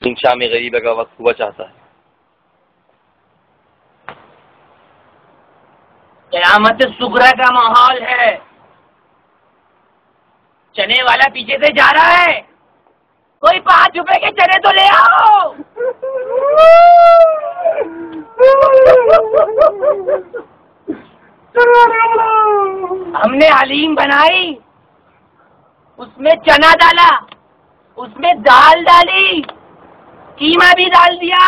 शाम गरीब का वक्त हुआ चाहता है। क़यामत सुगरा का माहौल है। चने वाला पीछे से जा रहा है, कोई 5 रुपए के चने तो ले आओ। हमने हलीम बनाई, उसमें चना डाला, उसमें दाल डाली, कीमा भी डाल दिया,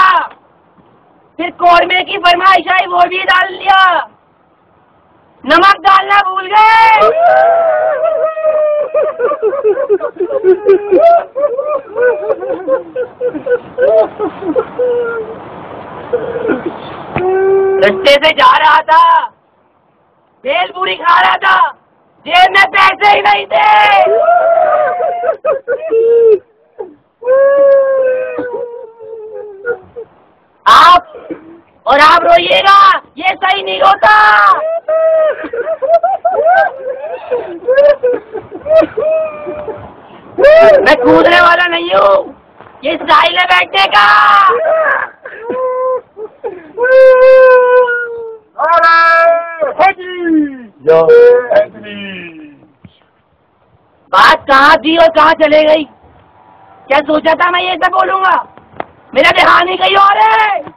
फिर कौरमे की फरमाइश आई, वो भी डाल दिया, नमक डालना भूल गए। रास्ते से जा रहा था, भेलपूरी खा रहा था, जेब में पैसे ही नहीं थे। आप रोइएगा, ये सही नहीं होता। मैं कूदने वाला नहीं हूँ, ये स्टाइल है बैठने का। बात कहाँ थी और कहाँ चले गई? क्या सोचा था मैं ये सब बोलूंगा? मेरा ध्यान ही कहीं और है।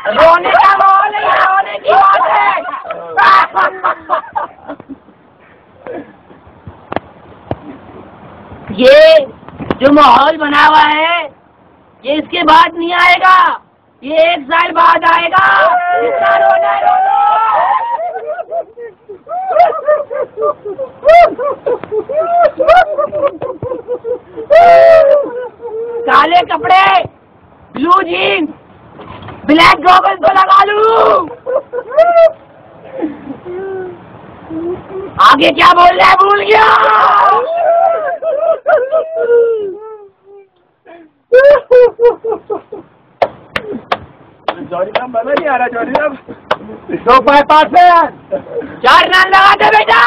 रोने का माहौल है, रोने की बात है। ये जो माहौल बना हुआ है, ये इसके बाद नहीं आएगा, ये 1 साल बाद आएगा। इतना रोना है, रो लो। काले कपड़े, ब्लू जीन्स, ब्लैक गॉगल्स तो लगा लूं। आगे क्या बोल रहा है भूल गया। जॉनी साहब मजा नहीं आ रहा। जॉनी साहब 2 बाय 5 4 रन लगा दे बेटा।